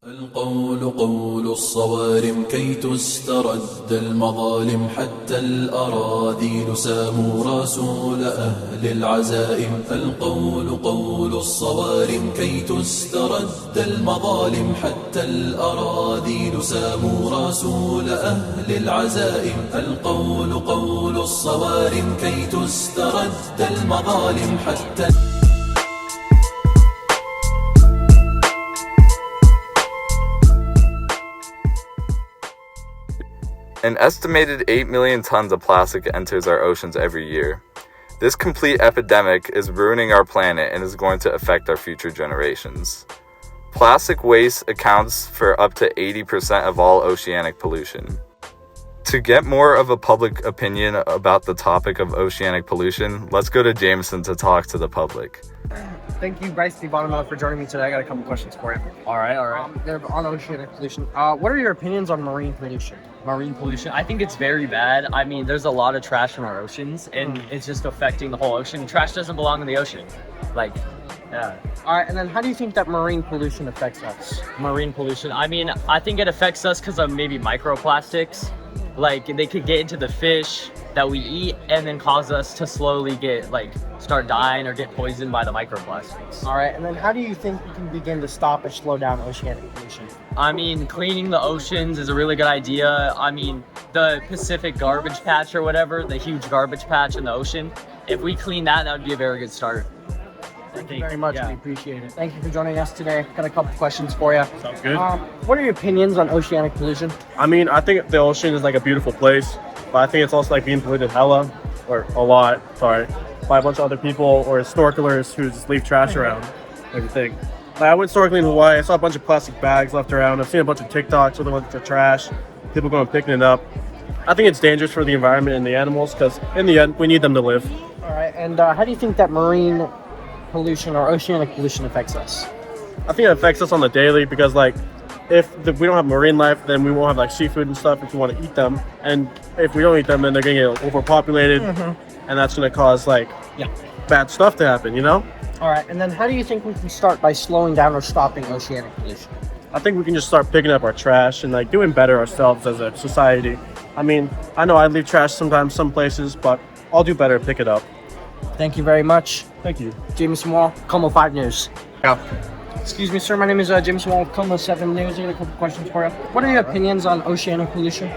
القول قول الصوارم كي تسترد المظالم حتى الأراذيل ساموا رسول أهل العزائم. القول قول الصوارم كي تسترد المظالم حتى الأراذيل ساموا رسول أهل العزائم. القول قول الصوارم كي تسترد المظالم حتى An estimated 8 million tons of plastic enters our oceans every year. This complete epidemic is ruining our planet and is going to affect our future generations. Plastic waste accounts for up to 80% of all oceanic pollution. To get more of a public opinion about the topic of oceanic pollution, let's go to Jameson to talk to the public. Thank you, Bryce Bonamella, for joining me today. I got a couple questions for you. All right. They're on oceanic pollution. What are your opinions on marine pollution? Marine pollution, I think it's very bad. I mean, there's a lot of trash in our oceans, and it's just affecting the whole ocean. Trash doesn't belong in the ocean. Yeah. All right, and then how do you think that marine pollution affects us? Marine pollution, I mean, I think it affects us because of maybe microplastics. Like, they could get into the fish that we eat and then cause us to slowly start dying or get poisoned by the microplastics. All right, and then how do you think we can begin to stop or slow down oceanic pollution? I mean, cleaning the oceans is a really good idea. I mean, the Pacific garbage patch or whatever, the huge garbage patch in the ocean, if we clean that, that would be a very good start. Thank you very much. Yeah. We appreciate it. Thank you for joining us today. Got a couple questions for you. Sounds good. What are your opinions on oceanic pollution? I mean, I think the ocean is like a beautiful place, but I think it's also like being polluted a lot, by a bunch of other people or snorkelers who just leave trash around and everything. Like, I went snorkeling in Hawaii. I saw a bunch of plastic bags left around. I've seen a bunch of TikToks with a bunch of trash, people going picking it up. I think it's dangerous for the environment and the animals because in the end, we need them to live. All right, and how do you think that marine pollution or oceanic pollution affects us? I think it affects us on the daily because if we don't have marine life, then we won't have seafood and stuff if we want to eat them. And if we don't eat them, then they're going to get overpopulated, and that's going to cause bad stuff to happen, you know? All right, and then how do you think we can start by slowing down or stopping oceanic pollution? I think we can just start picking up our trash and doing better ourselves as a society. I mean, I know I leave trash sometimes some places, but I'll do better to pick it up. Thank you very much. Thank you. Jameson Wall, Como 5 News. Yeah. Excuse me, sir. My name is Jameson Wall, Como 7 News. I got a couple questions for you. What are your opinions on oceanic pollution?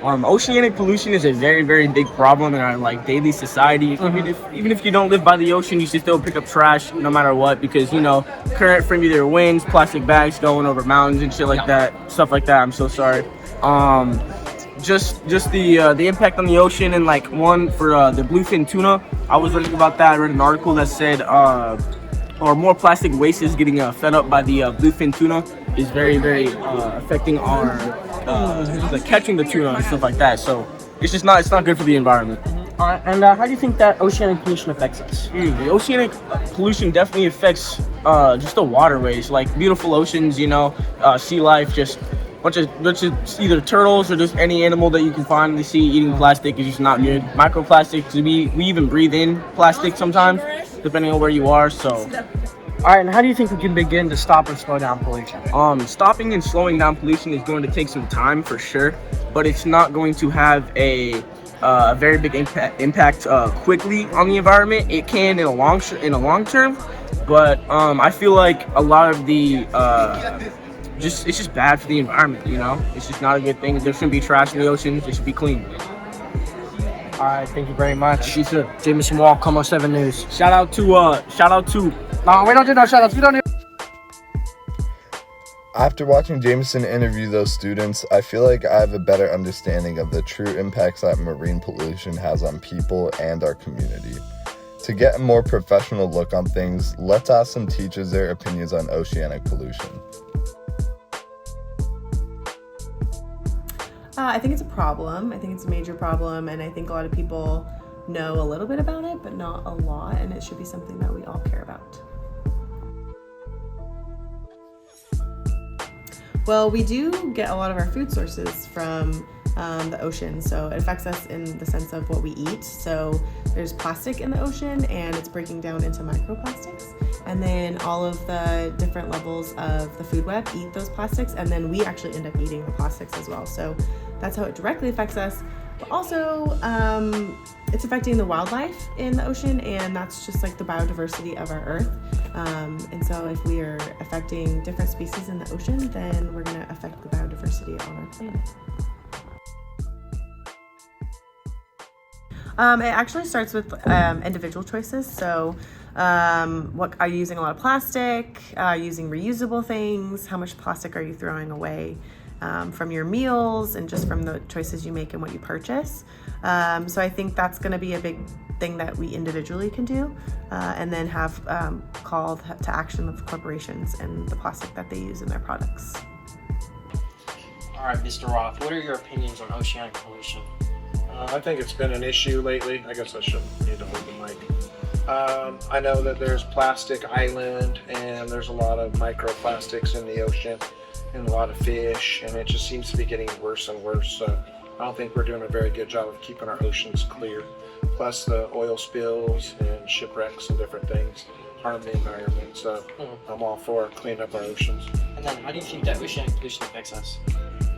Oceanic pollution is a very, very big problem in our daily society. Even if you don't live by the ocean, you should still pick up trash no matter what, because current from either winds, plastic bags going over mountains and shit like that, stuff like that. I'm so sorry. Just the impact on the ocean and one for the bluefin tuna. I was reading about that. I read an article that said or more plastic waste is getting fed up by the bluefin tuna is very, very affecting our catching the tuna and stuff like that. So it's not good for the environment. All right, and how do you think that oceanic pollution affects us? The oceanic pollution definitely affects just the waterways, beautiful oceans, sea life, just bunch of either turtles or just any animal that you can find in the sea. Eating plastic is just not good. Microplastics, we even breathe in plastic sometimes, depending on where you are. So, all right, and how do you think we can begin to stop or slow down pollution? Stopping and slowing down pollution is going to take some time for sure, but it's not going to have a very big impact quickly on the environment. It can in a long term, but I feel like a lot of the it's just bad for the environment, It's just not a good thing. There shouldn't be trash in the oceans. It should be clean. All right, thank you very much. You too. Jameson Wall, Como 7 News. Shout out to No, we don't do no shout outs. We don't do. After watching Jameson interview those students, I feel like I have a better understanding of the true impacts that marine pollution has on people and our community. To get a more professional look on things, let's ask some teachers their opinions on oceanic pollution. I think it's a problem. I think it's a major problem, and I think a lot of people know a little bit about it, but not a lot, and it should be something that we all care about. Well, we do get a lot of our food sources from the ocean, so it affects us in the sense of what we eat. So there's plastic in the ocean, and it's breaking down into microplastics, and then all of the different levels of the food web eat those plastics, and then we actually end up eating the plastics as well. So that's how it directly affects us. But also, it's affecting the wildlife in the ocean, and that's just like the biodiversity of our earth. And so if we are affecting different species in the ocean, then we're going to affect the biodiversity on our planet. It actually starts with individual choices. So what are you using? A lot of plastic? Using reusable things? How much plastic are you throwing away from your meals and just from the choices you make and what you purchase? So I think that's going to be a big thing that we individually can do, and then have called to action of corporations and the plastic that they use in their products. All right, Mr. Roth, what are your opinions on oceanic pollution? I think it's been an issue lately. I guess I shouldn't need to hold the mic. I know that there's Plastic Island, and there's a lot of microplastics in the ocean and a lot of fish, and it just seems to be getting worse and worse. So I don't think we're doing a very good job of keeping our oceans clear. Plus the oil spills and shipwrecks and different things harm the environment. So I'm all for cleaning up our oceans. And then how do you think that oceanic pollution affects us?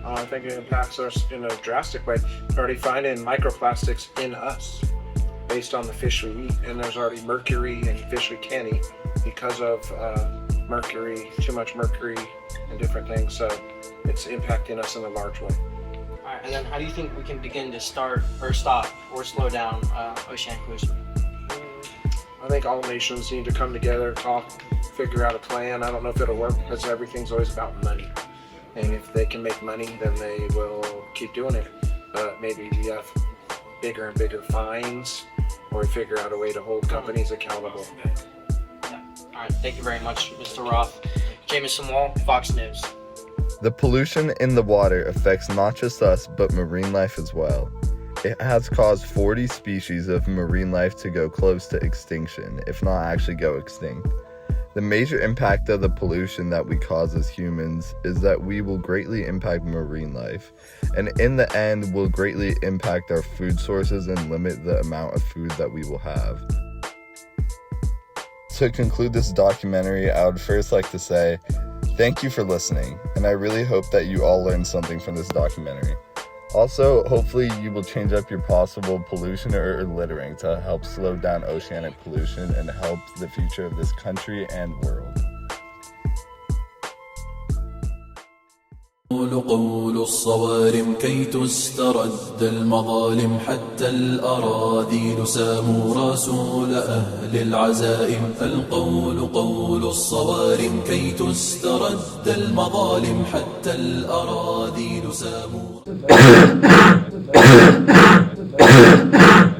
I think it impacts us in a drastic way. We're already finding microplastics in us based on the fish we eat, and there's already mercury in fish we can't eat because of mercury, too much mercury and different things. So it's impacting us in a large way. All right, and then how do you think we can begin to start or stop or slow down oceanic pollution? I think all nations need to come together, talk, figure out a plan. I don't know if it'll work because everything's always about money. And if they can make money, then they will keep doing it. But maybe we have bigger and bigger fines, or we figure out a way to hold companies accountable. Yeah. All right, thank you very much, Mr. Roth. Jameson Wall, Fox News. The pollution in the water affects not just us, but marine life as well. It has caused 40 species of marine life to go close to extinction, if not actually go extinct. The major impact of the pollution that we cause as humans is that we will greatly impact marine life, and in the end will greatly impact our food sources and limit the amount of food that we will have. To conclude this documentary, I would first like to say thank you for listening, and I really hope that you all learned something from this documentary. Also, hopefully you will change up your possible pollution or littering to help slow down oceanic pollution and help the future of this country and world. قول الصوارم كي تسترد المظالم حتى الأراذيل ساموا رسول أهل العزائم القول قول الصوارم كي تسترد المظالم حتى الأراذيل ساموا